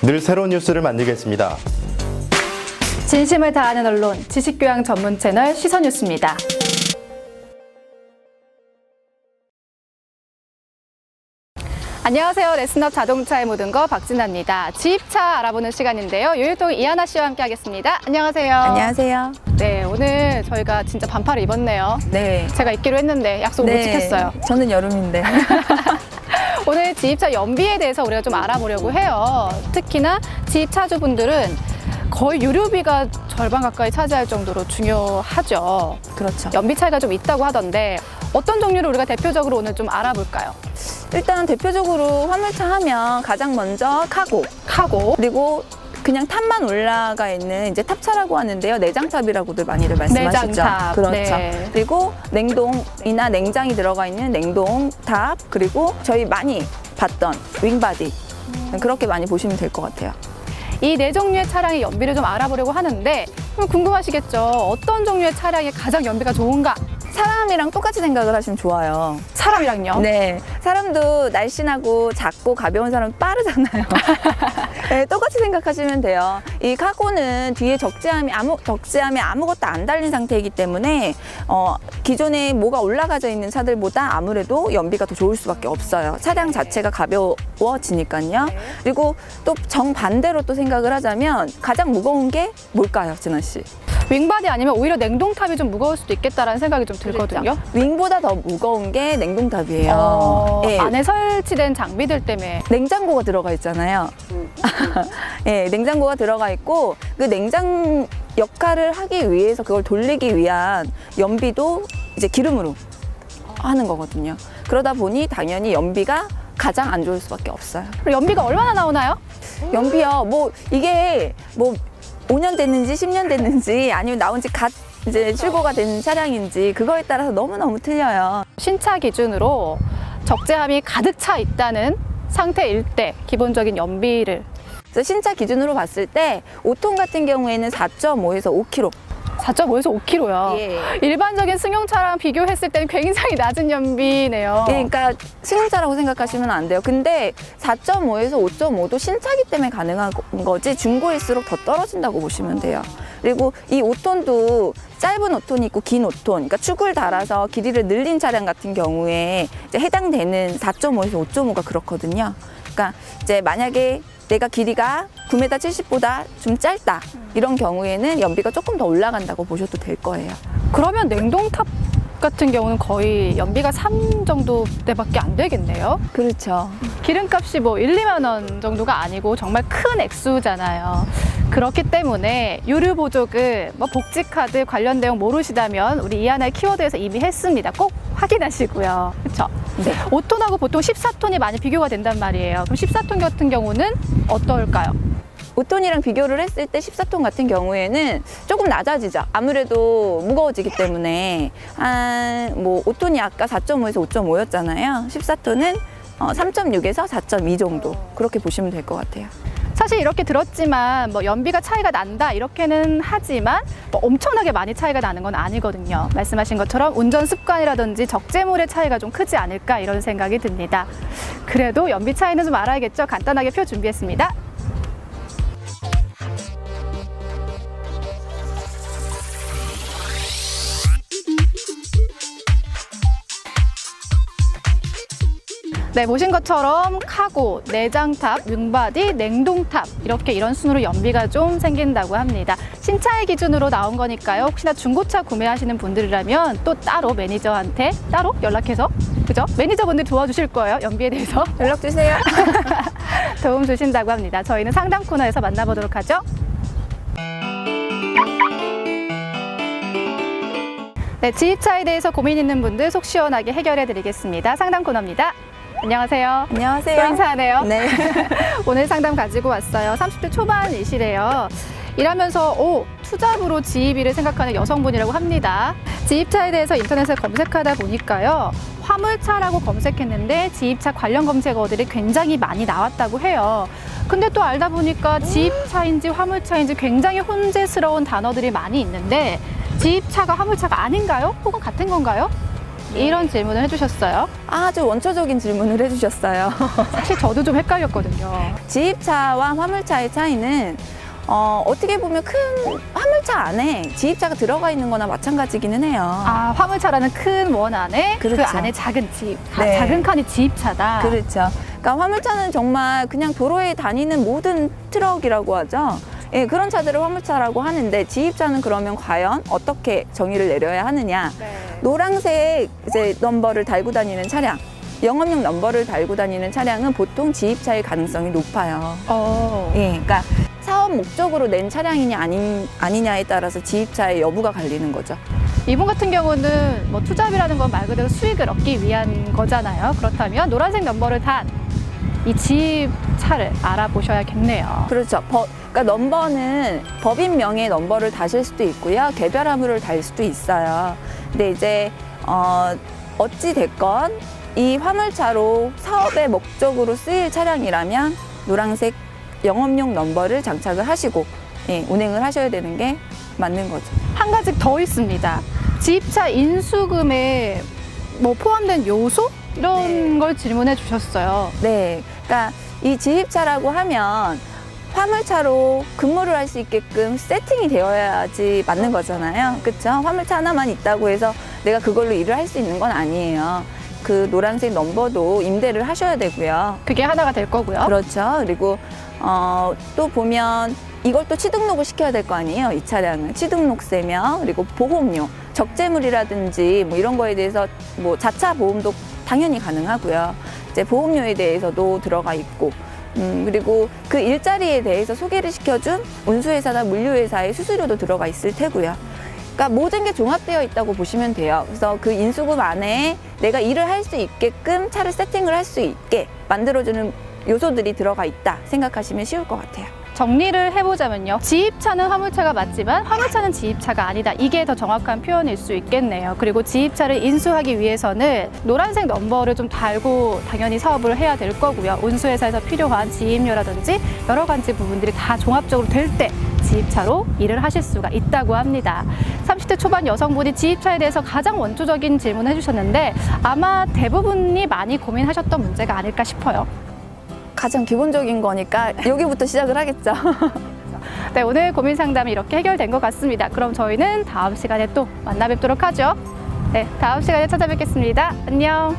늘 새로운 뉴스를 만들겠습니다. 진심을 다하는 언론, 지식교양 전문 채널 시선뉴스입니다. 안녕하세요. 레슨업 자동차의 모든 것 박진아입니다. 지입차 알아보는 시간인데요. 요일동 이하나 씨와 함께 하겠습니다. 안녕하세요. 안녕하세요. 네, 오늘 저희가 진짜 반팔을 입었네요. 네. 제가 입기로 했는데 약속을 못 지켰어요. 저는 여름인데. 오늘 지입차 연비에 대해서 우리가 좀 알아보려고 해요. 특히나 지입차주분들은 거의 유류비가 절반 가까이 차지할 정도로 중요하죠. 그렇죠. 연비 차이가 좀 있다고 하던데 어떤 종류를 우리가 대표적으로 오늘 좀 알아볼까요? 일단 대표적으로 화물차 하면 가장 먼저 카고, 그리고 그냥 탑만 올라가 있는 이제 탑차라고 하는데요. 내장탑이라고들 많이들 말씀하시죠. 내장탑. 그렇죠. 네. 그리고 냉동이나 냉장이 들어가 있는 냉동탑, 그리고 저희 많이 봤던 윙바디. 그렇게 많이 보시면 될 것 같아요. 이 네 종류의 차량의 연비를 좀 알아보려고 하는데 궁금하시겠죠? 어떤 종류의 차량이 가장 연비가 좋은가? 사람이랑 똑같이 생각을 하시면 좋아요. 사람이랑요? 네. 사람도 날씬하고 작고 가벼운 사람은 빠르잖아요. 네, 똑같이 생각하시면 돼요. 이 카고는 뒤에 적재함이 아무것도 안 달린 상태이기 때문에 기존에 뭐가 올라가져 있는 차들보다 아무래도 연비가 더 좋을 수밖에 없어요. 차량 자체가 가벼워지니까요. 네. 그리고 또 정반대로 또 생각을 하자면 가장 무거운 게 뭘까요, 진아 씨? 윙바디 아니면 오히려 냉동탑이 좀 무거울 수도 있겠다라는 생각이 좀 들거든요. 윙보다 더 무거운 게 냉동탑이에요. 예. 안에 설치된 장비들 때문에. 냉장고가 들어가 있잖아요. 예, 냉장고가 들어가 있고 그 냉장 역할을 하기 위해서 그걸 돌리기 위한 연비도 이제 기름으로 하는 거거든요. 그러다 보니 당연히 연비가 가장 안 좋을 수밖에 없어요. 그리고 연비가 얼마나 나오나요? 연비요. 뭐 이게 뭐 5년 됐는지 10년 됐는지 아니면 나온 지 갓 이제 출고가 된 차량인지 그거에 따라서 너무너무 틀려요. 신차 기준으로 적재함이 가득 차 있다는 상태일 때 기본적인 연비를 그래서 신차 기준으로 봤을 때 5톤 같은 경우에는 4.5에서 5kg. 4.5에서 5kg요. 예. 일반적인 승용차랑 비교했을 때는 굉장히 낮은 연비네요. 예, 그러니까 승용차라고 생각하시면 안 돼요. 근데 4.5에서 5.5도 신차기 때문에 가능한 거지 중고일수록 더 떨어진다고 보시면 돼요. 그리고 이 5톤도 짧은 5톤이 있고 긴 5톤, 그러니까 축을 달아서 길이를 늘린 차량 같은 경우에 이제 해당되는 4.5에서 5.5가 그렇거든요. 그러니까 이제 만약에 내가 길이가 9m 70보다 좀 짧다 이런 경우에는 연비가 조금 더 올라간다고 보셔도 될 거예요. 그러면 냉동탑 같은 경우는 거의 연비가 3 정도대밖에 안 되겠네요. 그렇죠. 기름값이 뭐 1, 2만 원 정도가 아니고 정말 큰 액수잖아요. 그렇기 때문에 유류 보조금, 뭐 복지카드 관련 내용 모르시다면 우리 이하나의 키워드에서 이미 했습니다. 꼭 확인하시고요. 그렇죠? 네. 5톤하고 보통 14톤이 많이 비교가 된단 말이에요. 그럼 14톤 같은 경우는 어떨까요? 5톤이랑 비교를 했을 때 14톤 같은 경우에는 조금 낮아지죠. 아무래도 무거워지기 때문에 뭐 5톤이 아까 4.5에서 5.5였잖아요. 14톤은 3.6에서 4.2 정도 그렇게 보시면 될 것 같아요. 사실 이렇게 들었지만 뭐 연비가 차이가 난다 이렇게는 하지만 뭐 엄청나게 많이 차이가 나는 건 아니거든요. 말씀하신 것처럼 운전 습관이라든지 적재물의 차이가 좀 크지 않을까 이런 생각이 듭니다. 그래도 연비 차이는 좀 알아야겠죠. 간단하게 표 준비했습니다. 네, 보신 것처럼 카고, 내장탑, 윙바디, 냉동탑 이렇게 이런 순으로 연비가 좀 생긴다고 합니다. 신차의 기준으로 나온 거니까요. 혹시나 중고차 구매하시는 분들이라면 또 따로 매니저한테 따로 연락해서 그죠? 매니저분들 도와주실 거예요. 연비에 대해서 연락 주세요. 도움 주신다고 합니다. 저희는 상담 코너에서 만나보도록 하죠. 네, 지입차에 대해서 고민 있는 분들 속 시원하게 해결해 드리겠습니다. 상담 코너입니다. 안녕하세요. 안녕하세요. 또 인사하네요. 네. 오늘 상담 가지고 왔어요. 30대 초반이시래요. 일하면서 투잡으로 지입일을 생각하는 여성분이라고 합니다. 지입차에 대해서 인터넷에 검색하다 보니까요. 화물차라고 검색했는데 지입차 관련 검색어들이 굉장히 많이 나왔다고 해요. 근데 또 알다 보니까 지입차인지 화물차인지 굉장히 혼재스러운 단어들이 많이 있는데 지입차가 화물차가 아닌가요? 혹은 같은 건가요? 이런 질문을 해주셨어요. 아주 원초적인 질문을 해주셨어요. 사실 저도 좀 헷갈렸거든요. 지입차와 화물차의 차이는 어떻게 보면 큰 화물차 안에 지입차가 들어가 있는 거나 마찬가지기는 해요. 아, 화물차라는 큰 원 안에 그 그렇죠. 안에 작은 네. 작은 칸이 지입차다. 그렇죠. 그러니까 화물차는 정말 그냥 도로에 다니는 모든 트럭이라고 하죠. 예, 그런 차들을 화물차라고 하는데 지입차는 그러면 과연 어떻게 정의를 내려야 하느냐? 네. 노란색 이제 넘버를 달고 다니는 차량, 영업용 넘버를 달고 다니는 차량은 보통 지입차일 가능성이 높아요. 예, 그러니까 사업 목적으로 낸 차량이냐 아니냐에 따라서 지입차의 여부가 갈리는 거죠. 이분 같은 경우는 뭐 투잡이라는 건 말 그대로 수익을 얻기 위한 거잖아요. 그렇다면 노란색 넘버를 단 이 지입차를 알아보셔야겠네요. 그렇죠. 그러니까 넘버는 법인 명의 넘버를 다실 수도 있고요. 개별 화물을 달 수도 있어요. 근데 이제 어찌 됐건 이 화물차로 사업의 목적으로 쓰일 차량이라면 노란색 영업용 넘버를 장착을 하시고 운행을 하셔야 되는 게 맞는 거죠. 한 가지 더 있습니다. 지입차 인수금에 뭐 포함된 요소? 이런 걸 질문해 주셨어요. 네. 그러니까 이 지입차라고 하면 화물차로 근무를 할 수 있게끔 세팅이 되어야지 맞는 거잖아요. 그렇죠? 화물차 하나만 있다고 해서 내가 그걸로 일을 할 수 있는 건 아니에요. 그 노란색 넘버도 임대를 하셔야 되고요. 그게 하나가 될 거고요. 그렇죠. 그리고 또 보면 이걸 또 취등록을 시켜야 될 거 아니에요. 이 차량은 취등록세며 그리고 보험료, 적재물이라든지 뭐 이런 거에 대해서 뭐 자차 보험도 당연히 가능하고요. 이제 보험료에 대해서도 들어가 있고, 그리고 그 일자리에 대해서 소개를 시켜준 운수회사나 물류회사의 수수료도 들어가 있을 테고요. 그러니까 모든 게 종합되어 있다고 보시면 돼요. 그래서 그 인수금 안에 내가 일을 할 수 있게끔 차를 세팅을 할 수 있게 만들어주는 요소들이 들어가 있다 생각하시면 쉬울 것 같아요. 정리를 해보자면요. 지입차는 화물차가 맞지만 화물차는 지입차가 아니다. 이게 더 정확한 표현일 수 있겠네요. 그리고 지입차를 인수하기 위해서는 노란색 넘버를 좀 달고 당연히 사업을 해야 될 거고요. 운수회사에서 필요한 지입료라든지 여러 가지 부분들이 다 종합적으로 될 때 지입차로 일을 하실 수가 있다고 합니다. 30대 초반 여성분이 지입차에 대해서 가장 원초적인 질문을 해주셨는데 아마 대부분이 많이 고민하셨던 문제가 아닐까 싶어요. 가장 기본적인 거니까 여기부터 시작을 하겠죠. 네, 오늘 고민 상담이 이렇게 해결된 것 같습니다. 그럼 저희는 다음 시간에 또 만나 뵙도록 하죠. 네, 다음 시간에 찾아뵙겠습니다. 안녕.